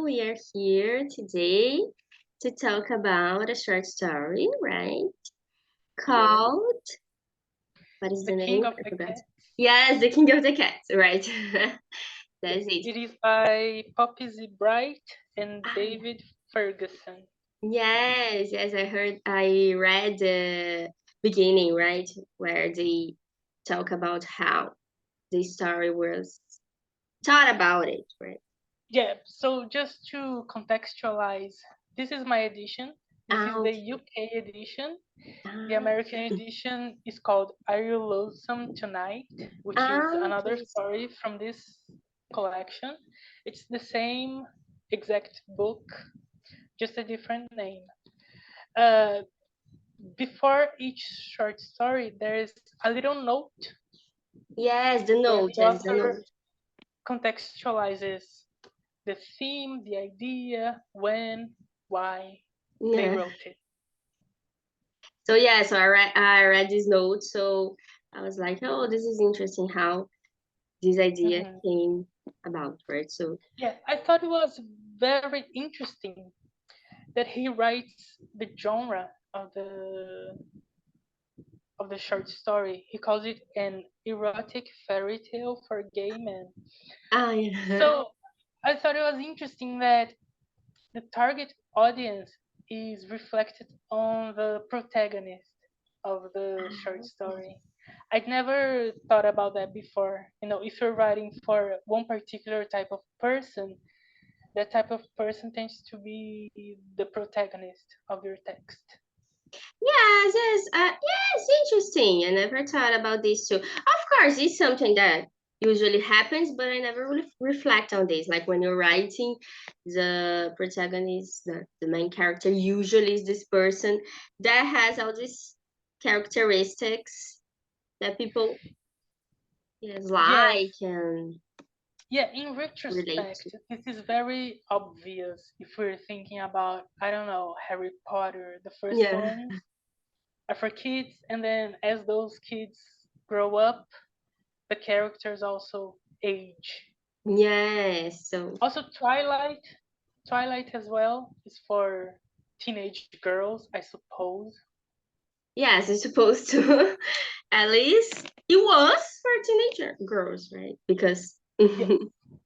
we are here today to talk about a short story, right? Yes, Called, what is The the King name? of I the forgot. Cat. Yes, The King of the Cats, right? Yes, That's it. it is by Poppy Z.Brite and Ah, yeah. David Ferguson. Yes, I read the beginning, right? Where they talk about how the story was taught about it, right? Yeah, so just to contextualize, this is my edition. This Ah, is the okay. UK edition. The Ah, American edition is called Are You Lonesome Tonight, which is another okay. story from this collection. It's the same exact book, just a different name. Uh, Before each short story, there is a little note Yes, the where note, the yes, the author note. contextualizes the theme, the idea, when, why they Yeah. wrote it. So I read this note, so I was like, oh, this is interesting how this idea Mhm. came about, right? So Yeah, I thought it was very interesting that he writes the genre of the short story. He calls it an erotic fairy tale for gay men. yeah. So I thought it was interesting that the target audience is reflected on the protagonist of the short story. I'd never thought about that before. If you're writing for one particular type of person, that type of person tends to be the protagonist of your text. Yes, interesting. I never thought about this too. Of course, it's something that usually happens, but I never really reflect on this. Like when you're writing, the protagonist, the main character, usually is this person that has all these characteristics that people, yes, Yes, like and yeah, in relate retrospect, to. this is very obvious if we're thinking about, I don't know, Harry Potter. The first Yeah. ones are for kids, and then as those kids grow up, the characters also age. Yes. So Also, Twilight as well is for teenage girls, I suppose. yes, it's supposed to. At least it was for teenager girls, right? Because Yeah,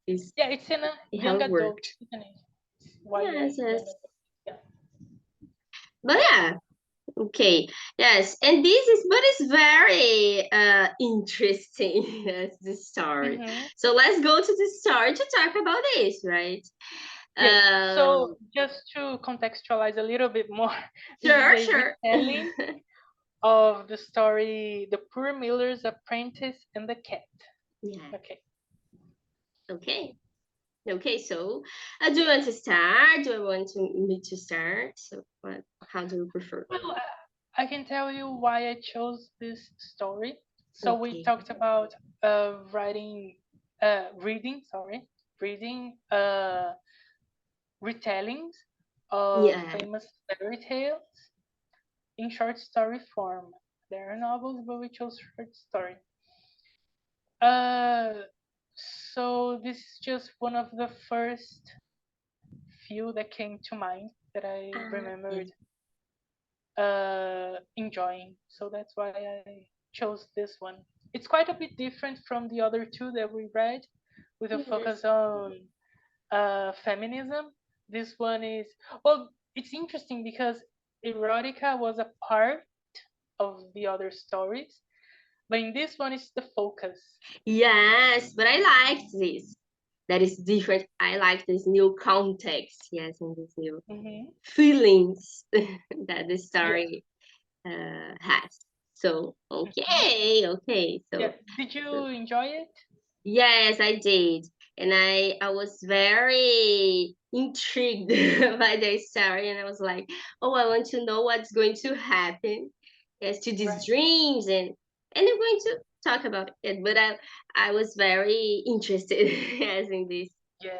it's yeah, it's in a it young how it adult, worked. isn't it? It's Yes, YA, young yes. adult. Yeah. But yeah, okay. Yes, and this is but it's very interesting as the story. Mm-hmm. So let's go to the story to talk about this, right? Yes. So Um just to contextualize a little bit more, this is sure, a sure. retelling of the story The Poor Miller's Apprentice and the Cat. Yeah, Okay. okay. Okay, so do you want to start? Do I want me to start? So what how do you prefer? Well, I can tell you why I chose this story. So we Okay. talked about writing, reading retellings of Yeah. famous fairy tales in short story form. There are novels, but we chose short story. Uh, so this is just one of the first few that came to mind that I Yeah. remembered enjoying. So that's why I chose this one. It's quite a bit different from the other two that we read, with a Yes. focus on feminism. This one is, well, it's interesting because erotica was a part of the other stories, but in this one, it's the focus. Yes, but I liked this. That is different. I like this new context, yes, and this new Hmm. feelings that the Yeah. story has. So Hmm. okay. Yeah. So, Did so you enjoy it? yes, I did, and I was very intrigued by the story, and I was like, oh, I want to know what's going to happen, yes, to these Right. dreams, and I'm going to talk about it. But I was very interested, yes, in this Yes.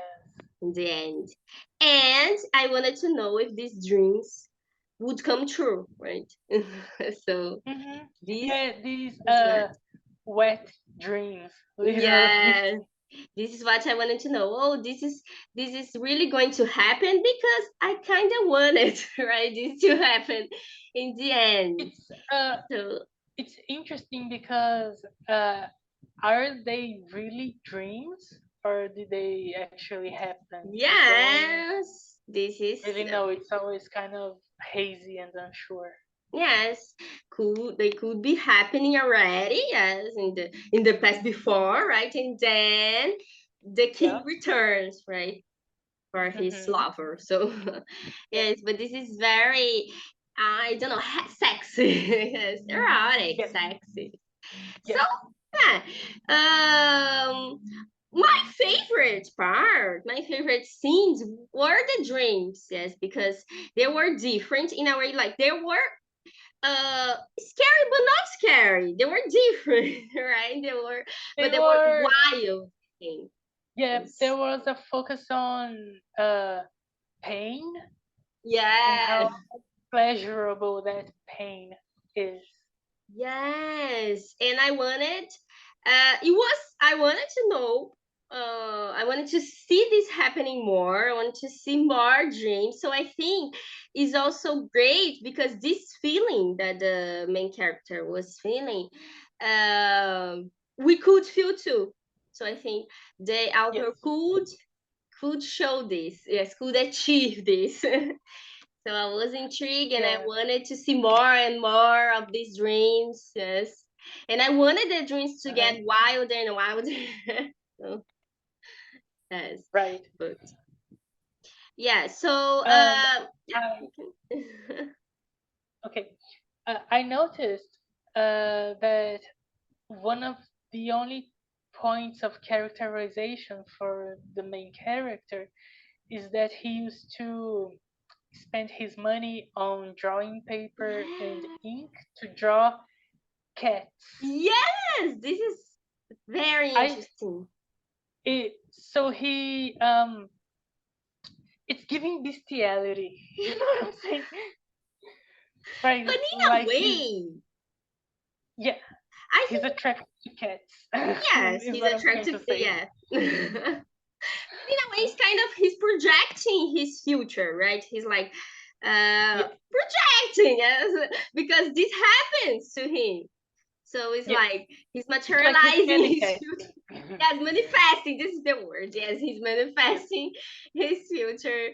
in the end, and I wanted to know if these dreams would come true, right? So Hmm. this Yeah. These is what. wet dreams, literally. Yes. This is what I wanted to know. Oh, this is really going to happen because I kind of want it, right? This to happen in the end. It's So it's interesting because are they really dreams or did they actually happen? We don't yes, this is really know. It's always kind of hazy and unsure. yes. Could they could be happening already? Yes, in the past before, right? And then the king Yeah. returns, right? For his Mm-hmm. lover. So Yeah. yes, but this is very I don't know sexy, yes, erotic, Yes. sexy. So Yes. yeah, my favorite part, my favorite scenes were the dreams. Yes, because they were different in a way. Like they were scary but not scary. They were different, right? They They were were. wild things. Yeah. Yes. There was a focus on pain and Yeah. how pleasurable that pain is. Yes, and I wanted to know, I wanted to see this happening more. I wanted to see more dreams. So I think is also great because this feeling that the main character was feeling, we could feel too. So I think the author Yes. could show this, yes, could achieve this. So I was intrigued and I Yeah. wanted to see more and more of these dreams. Yes. And I wanted the dreams to Uh-huh. get wilder and wilder. So, yes. Right. But yeah, so And yeah, I you can. okay. I noticed that one of the only points of characterization for the main character is that he used to spend his money on drawing paper and Yeah. ink to draw cats. Yes, this is very I interesting. so he it's giving bestiality. You know what I'm saying? But Right, in a like he's way, yeah, I he's think attracted to cats. yes, Is he's what I'm trying attracted to to say. yeah. In a way it's kind of he's projecting his future, right? He's like Yeah, projecting, yes, because this happens to him. So it's yeah. like he's It's like he's materializing his future. manifesting. Yes, manifesting. This is the word. Yes, he's Yes. manifesting his future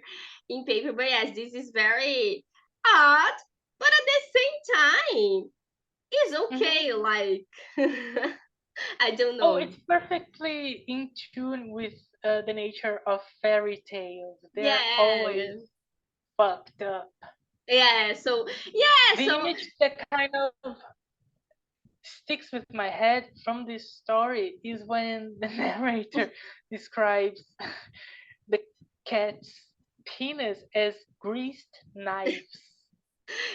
in paper. But yes, this is very odd. But at the same time, it's Hmm. okay. Like I don't Oh, know. it's perfectly in tune with the nature of fairy tales. They're always Yeah, fucked up. yeah. So yeah, The so image that kind of sticks with my head from this story is when the narrator describes the cat's penis as greased knives.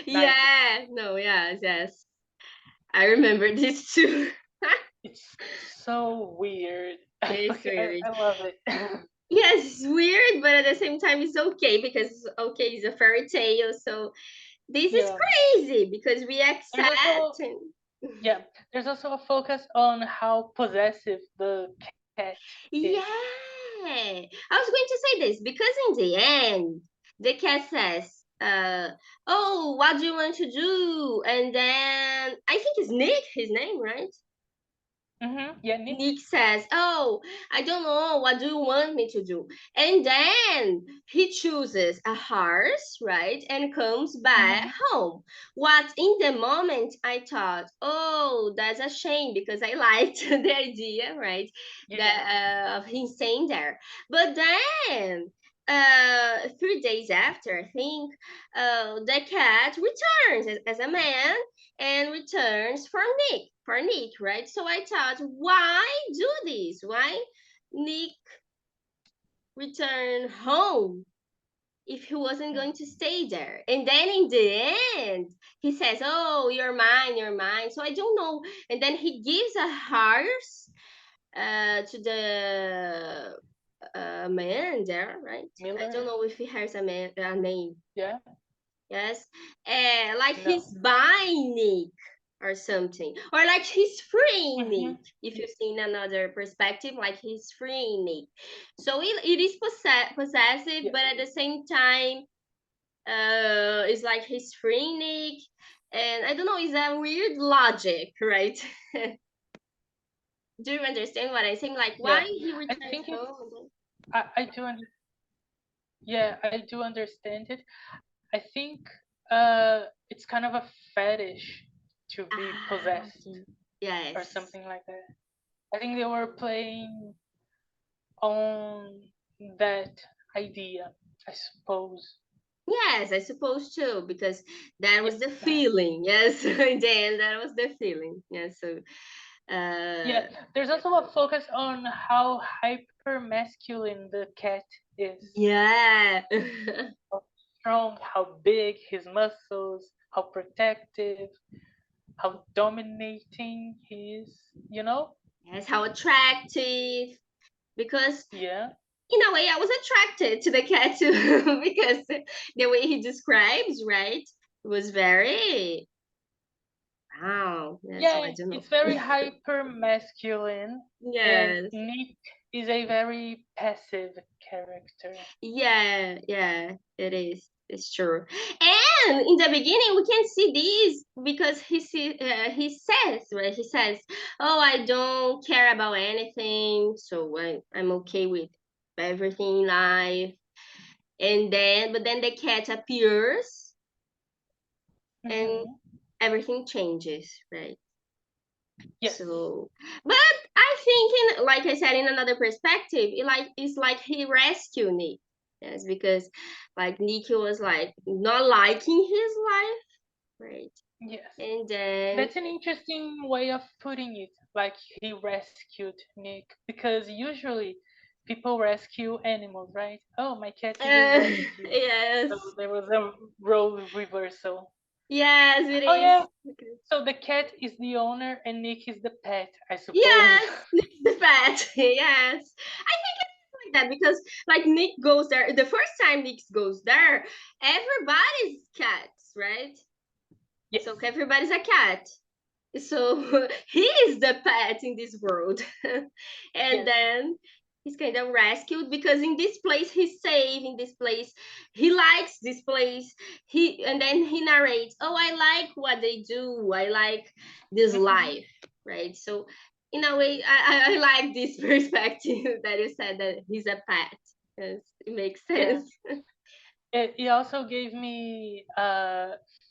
yeah, no, yes, yes. I remember this too. It's so weird. It's weird. I love it. Yes, it's weird, but at the same time, it's okay because okay, it's a fairy tale. So this is Yeah. crazy because we There's accept. also yeah, there's also a focus on how possessive the cat is. Yeah, I was going to say this because in the end, the cat says, "Oh, what do you want to do?" And then I think it's Nick, his name, right? Yeah, Nick. Nick says, "Oh, I don't know. What do you want me to do?" And then he chooses a horse, right? And comes back Hmm. home. What in the moment I thought, oh, that's a shame because I liked the idea, right? Yeah. That of him staying there. But then 3 days after, I think, the cat returns as a man and returns for Nick, right? So I thought, why do this? Why Nick return home if he wasn't going to stay there? And then in the end, he says, "Oh, you're mine, you're mine." So I don't know. And then he gives a horse to the man there, right? I don't Miller. know if he has a name. Yeah. Yes, like No. he's buying Nick. or something, or like he's freeing Mm-hmm. Nick. If you see in another perspective, like he's freeing Nick. So it is possessive, Yeah. but at the same time, it's like he's freeing Nick, and I don't know, it's a weird logic, right? Do you understand what I'm saying? Like, why Yeah. he I returns think it's home? I do yeah, I do understand it. I think it's kind of a fetish to be Ah, possessed okay. or Yes. something like that. I think they were playing on that idea, I suppose. Yes, I suppose too, because that Yeah. was the feeling. Yes, in the end, that was the feeling. Yes, so Yeah, there's also a focus on how hyper masculine the cat is. yeah. How strong, how big his muscles, how protective, how dominating he is, you know? Yes, how attractive. Because Yeah. in a way, I was attracted to the cat too, because the way he describes, right, was very wow. Yeah, so I Yeah, don't know. it's very hyper masculine, and Yes. Nick is a very passive character. Yeah, yeah, it is. It's true. And in the beginning, we can see this because he says, right? He says, "Oh, I don't care about anything, so I'm okay with everything in life." And then, but then the cat appears, and Hmm. everything changes, right? Yes. So, but I think, in like I said, in another perspective, it's like he rescued Nick. Yes, because like Nick was like not liking his life, right? Yes. And then That's an interesting way of putting it. Like he rescued Nick, because usually people rescue animals, right? Oh, my cat is a rescue. So yes, there was a role reversal. yes, it Oh is. yeah. So the cat is the owner and Nick is the pet, I suppose. Yes, Nick's the pet. Yes, I think it's like that because like Nick goes there. The first time Nick goes there, everybody's cats, right? Yes. So everybody's a cat. So he is the pet in this world. And Yes. then he's kind of rescued because in this place he's safe. In this place he likes this place. He and then he narrates, "Oh, I like what they do. I like this Hmm. life." Right? So in a way, I like this perspective that you said that he's a pet. Yes, it makes Yeah. sense. It also gave me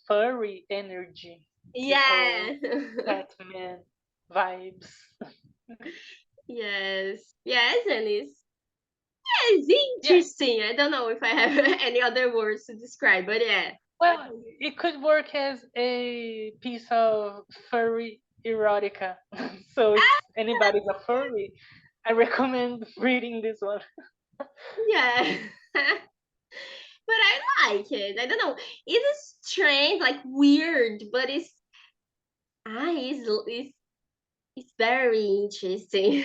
furry energy. This Yeah. whole Batman vibes. Yes. Yes, and it's Yeah. interesting. I don't know if I have any other words to describe, but yeah. Well, it could work as a piece of furry erotica. So if anybody's a furry, I recommend reading this one. Yeah. But I like it. I don't know. It is strange, like weird, but it's it's very interesting.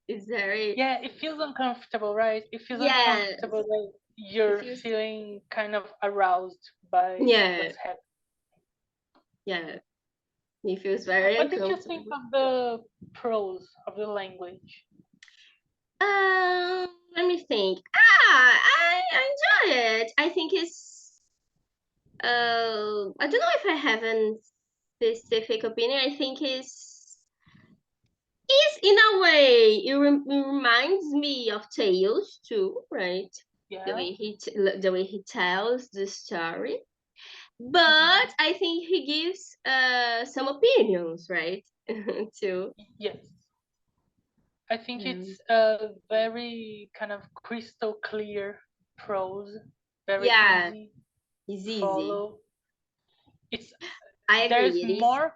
It's very Yeah, it feels uncomfortable, right? It feels yes. uncomfortable that It you're feels feeling kind of aroused by yeah, what's happening. yeah. It feels very What did you think uncomfortable. of the prose of the language? Let me think. I enjoy it. I think it's I don't know if I have a specific opinion. I think it's in a way it reminds me of Tales too, right? Yeah. The way he tells the story, Hmm. but I think he gives some opinions, right? Too. Yes. I think Um, it's a very kind of crystal clear prose, very yeah, easy it's to easy. follow. It's I there's agree. It is. more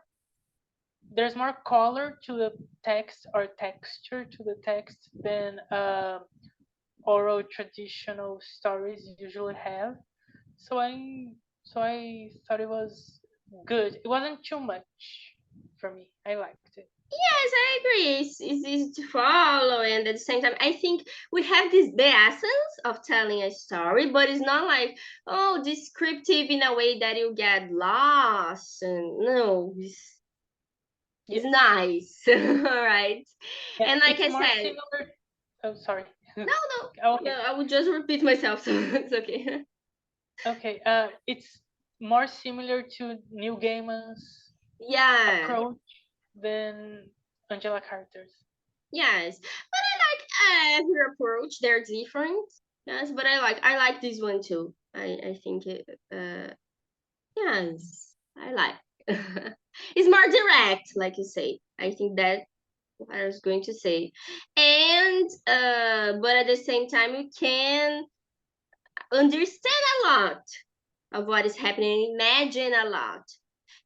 color to the text or texture to the text than oral traditional stories usually have. So I thought it was good. It wasn't too much for me. I liked it. Yes, I agree. It's easy to follow, and at the same time, I think we have this the essence of telling a story, but it's not like oh descriptive in a way that you get lost. And no, It's Yes. nice, right? Yeah, And like it's I more said, similar. Oh, sorry. no, no, Oh, no, okay. I would just repeat myself, so it's okay. Okay. It's more similar to Neil Gaiman's Yeah, approach than Angela Carter's. yes, but I like every approach. They're different. Yes, but I like this one too. I think it. Yes, I like. It's more direct, like you say. I think that what I was going to say, and but at the same time, you can understand a lot of what is happening. Imagine a lot.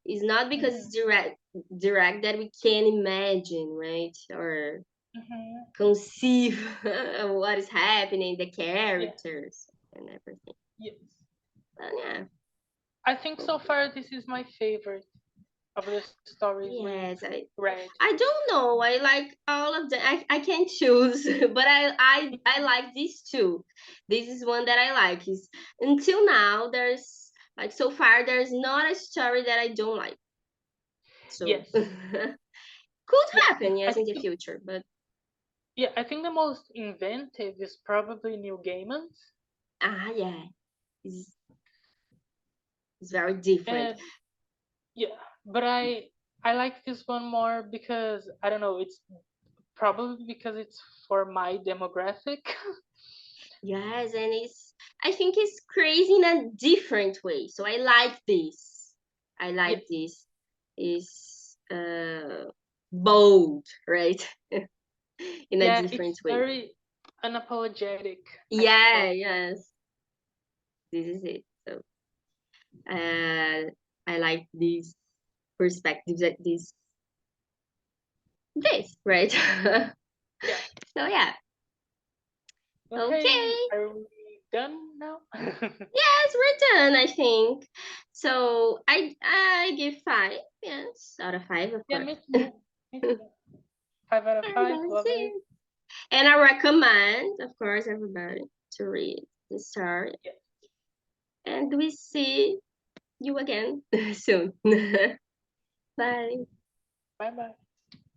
It's not because Hmm. it's direct that we can imagine, right? Or Hmm. conceive what is happening, the Yeah. characters and everything. Yes. But yeah, I think so far this is my favorite of the stories we've yes, read. I don't know. I like all of them. I can't choose, but I Mhm. like these two. This is one that I like. Is until now there's like so far there's not a story that I don't like. So Yes. could Yeah. happen, I yes, in think the future, but I think the most inventive is probably Neil Gaiman's. yeah, it's, it's very different. And yeah, but I like this one more because I don't know, it's probably because it's for my demographic. Yes, and I think it's crazy in a different way. So I like this. I like Yes. this. Is bold, right? In a Yeah, different it's way. very unapologetic, I Yeah, suppose. yes. This is it. So uh I like these perspectives at this, right? Yeah. So yeah. Okay, Okay. are we done now? Yes, we're done, I think. So I give 5, yes, out of 5, of Yeah, course. me too. Me too. 5 out of 5. That's Love it. it. And I recommend, of course, everybody to read the story. Yeah. And we see you again soon. Bye. Bye bye.